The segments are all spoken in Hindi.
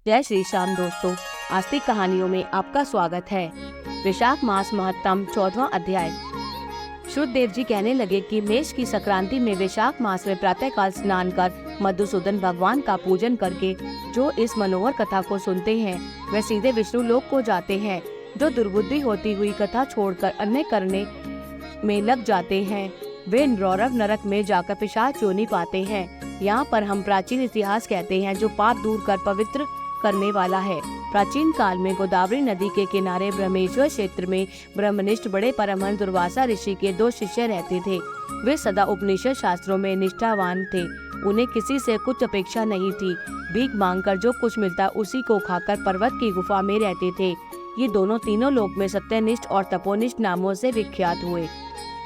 जय श्री श्याम दोस्तों, आस्तिक कहानियों में आपका स्वागत है। वैशाख मास महत्तम 14वां अध्याय। श्रुतदेव जी कहने लगे कि मेष की संक्रांति में वैशाख मास में प्रातःकाल स्नान कर मधुसूदन भगवान का पूजन करके जो इस मनोहर कथा को सुनते हैं वे सीधे विष्णु लोक को जाते हैं। जो दुर्बुद्धि होती हुई कथा छोड़कर अन्य करने में लग जाते हैं वे रौरव नरक में जाकर पिशाच योनि पाते हैं। यहाँ पर हम प्राचीन इतिहास कहते हैं जो पाप दूर कर पवित्र करने वाला है। प्राचीन काल में गोदावरी नदी के किनारे ब्रह्मेश्वर क्षेत्र में ब्रह्मनिष्ठ बड़े परमहंस दुर्वासा ऋषि के 2 शिष्य रहते थे। वे सदा उपनिषद शास्त्रों में निष्ठावान थे। उन्हें किसी से कुछ अपेक्षा नहीं थी। भीख मांगकर जो कुछ मिलता उसी को खाकर पर्वत की गुफा में रहते थे। ये दोनों तीनों लोक में सत्यनिष्ठ और तपोनिष्ठ नामों से विख्यात हुए।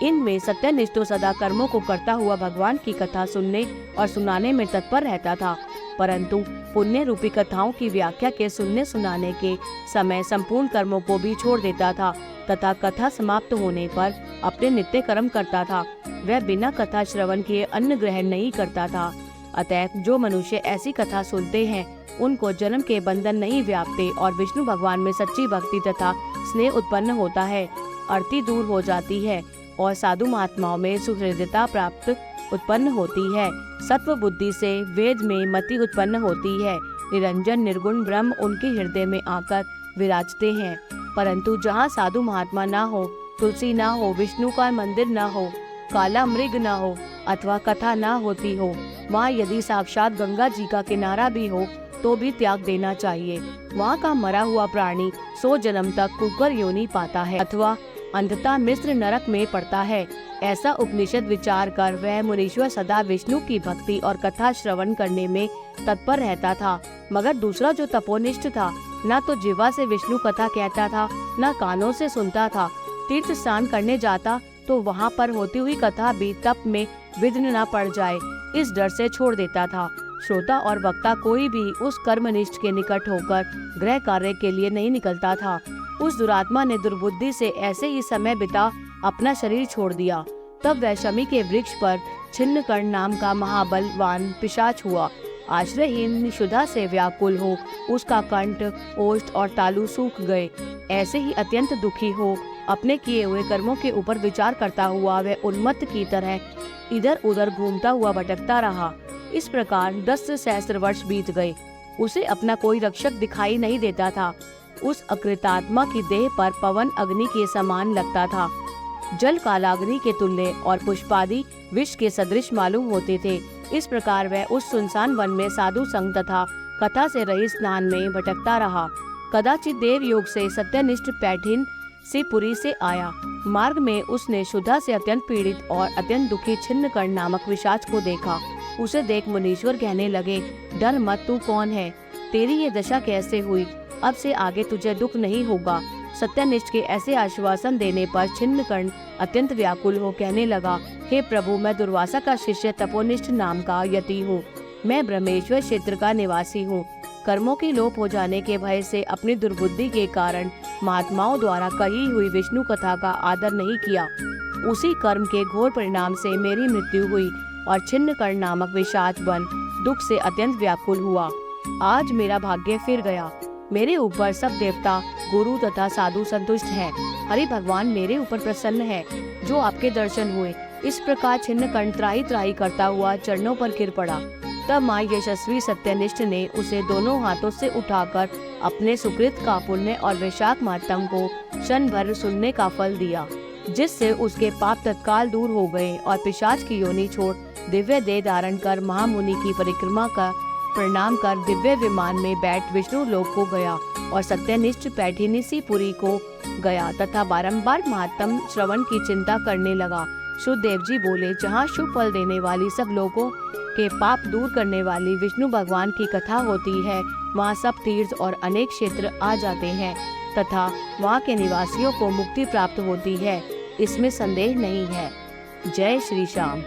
इनमें सत्यनिष्ठ तो सदा कर्मों को करता हुआ भगवान की कथा सुनने और सुनाने में तत्पर रहता था, परंतु पुण्य रूपी कथाओं की व्याख्या के सुनने सुनाने के समय संपूर्ण कर्मों को भी छोड़ देता था तथा कथा समाप्त होने पर अपने नित्य कर्म करता था। वह बिना कथा श्रवण किए अन्न ग्रहण नहीं करता था। अतएव जो मनुष्य ऐसी कथा सुनते हैं उनको जन्म के बंधन नहीं व्यापते और विष्णु भगवान में सच्ची भक्ति तथा स्नेह उत्पन्न होता है, अर्थी दूर हो जाती है और साधु महात्माओं में सुहृदता प्राप्त उत्पन्न होती है। सत्व बुद्धि से वेद में मति उत्पन्न होती है। निरंजन निर्गुण ब्रह्म उनके हृदय में आकर विराजते हैं। परंतु जहाँ साधु महात्मा ना हो, तुलसी ना हो, विष्णु का मंदिर ना हो, काला मृग ना हो अथवा कथा ना होती हो, वहाँ यदि साक्षात गंगा जी का किनारा भी हो तो भी त्याग देना चाहिए। वहाँ का मरा हुआ प्राणी 100 जन्म तक कुकर योनि पाता है अथवा अंधता मिस्र नरक में पड़ता है। ऐसा उपनिषद विचार कर वह मुनीश्वर सदा विष्णु की भक्ति और कथा श्रवण करने में तत्पर रहता था। मगर दूसरा जो तपोनिष्ठ था न तो जिह्वा से विष्णु कथा कहता था न कानों से सुनता था। तीर्थ स्नान करने जाता तो वहाँ पर होती हुई कथा भी तप में विघ्न न पड़ जाए इस डर से छोड़ देता था। श्रोता और वक्ता कोई भी उस कर्मनिष्ठ के निकट होकर गृह कार्य के लिए नहीं निकलता था। उस दुरात्मा ने दुर्बुद्धि से ऐसे ही समय बिता अपना शरीर छोड़ दिया। तब वह शमी के वृक्ष पर छिन्नकर्ण नाम का महाबलवान पिशाच हुआ। आश्रयहीन क्षुधा से व्याकुल हो उसका कंठ, ओष्ठ और तालु सूख गए। ऐसे ही अत्यंत दुखी हो अपने किए हुए कर्मों के ऊपर विचार करता हुआ वह उन्मत्त की तरह इधर उधर घूमता हुआ भटकता रहा। इस प्रकार 10 सहस्त्र वर्ष बीत गए। उसे अपना कोई रक्षक दिखाई नहीं देता था। उस अकृतात्मा की देह पर पवन अग्नि के समान लगता था, जल कालाग्नि के तुल्य और पुष्पादि विष के सदृश मालूम होते थे। इस प्रकार वह उस सुनसान वन में साधु संग तथा कथा से रहित स्नान में भटकता रहा। कदाचित देव योग से सत्यनिष्ठ पैठिन से पुरी से आया। मार्ग में उसने क्षुधा से अत्यंत पीड़ित और अत्यंत दुखी छिन्नकर्ण नामक पिशाच को देखा। उसे देख मुनीश्वर कहने लगे, डर मत, तू कौन है? तेरी ये दशा कैसे हुई? अब से आगे तुझे दुख नहीं होगा। सत्यनिष्ठ के ऐसे आश्वासन देने पर छिन्नकर्ण अत्यंत व्याकुल हो कहने लगा, हे प्रभु, मैं दुर्वासा का शिष्य तपोनिष्ठ नाम का यति हूँ। मैं ब्रह्मेश्वर क्षेत्र का निवासी हूँ। कर्मों के लोप हो जाने के भय से अपनी दुर्बुद्धि के कारण महात्माओं द्वारा कही हुई विष्णु कथा का आदर नहीं किया। उसी कर्म के घोर परिणाम से मेरी मृत्यु हुई और छिन्नकर्ण नामक पिशाच बन दुख से अत्यंत व्याकुल हुआ। आज मेरा भाग्य फिर गया। मेरे ऊपर सब देवता, गुरु तथा साधु संतुष्ट हैं। हरि भगवान मेरे ऊपर प्रसन्न है जो आपके दर्शन हुए। इस प्रकार छिन्नकर्ण त्राही त्राही करता हुआ चरणों पर गिर पड़ा। तब माँ यशस्वी सत्यनिष्ठ ने उसे दोनों हाथों से उठाकर अपने सुकृत का पुण्य और वैशाख मातम को क्षण भर सुनने का फल दिया, जिससे उसके पाप तत्काल दूर हो गए और पिशाच की योनि छोड़ दिव्य देह धारण कर महामुनि की परिक्रमा का प्रणाम कर दिव्य विमान में बैठ विष्णु लोक को गया और सत्यनिष्ठ पैठिनी पुरी को गया तथा बारंबार महात्म श्रवण की चिंता करने लगा। शुद्धदेव जी बोले, जहाँ शुभ फल देने वाली सब लोगों के पाप दूर करने वाली विष्णु भगवान की कथा होती है वहाँ सब तीर्थ और अनेक क्षेत्र आ जाते हैं तथा वहाँ के निवासियों को मुक्ति प्राप्त होती है। इसमें संदेह नहीं है। जय श्री श्याम।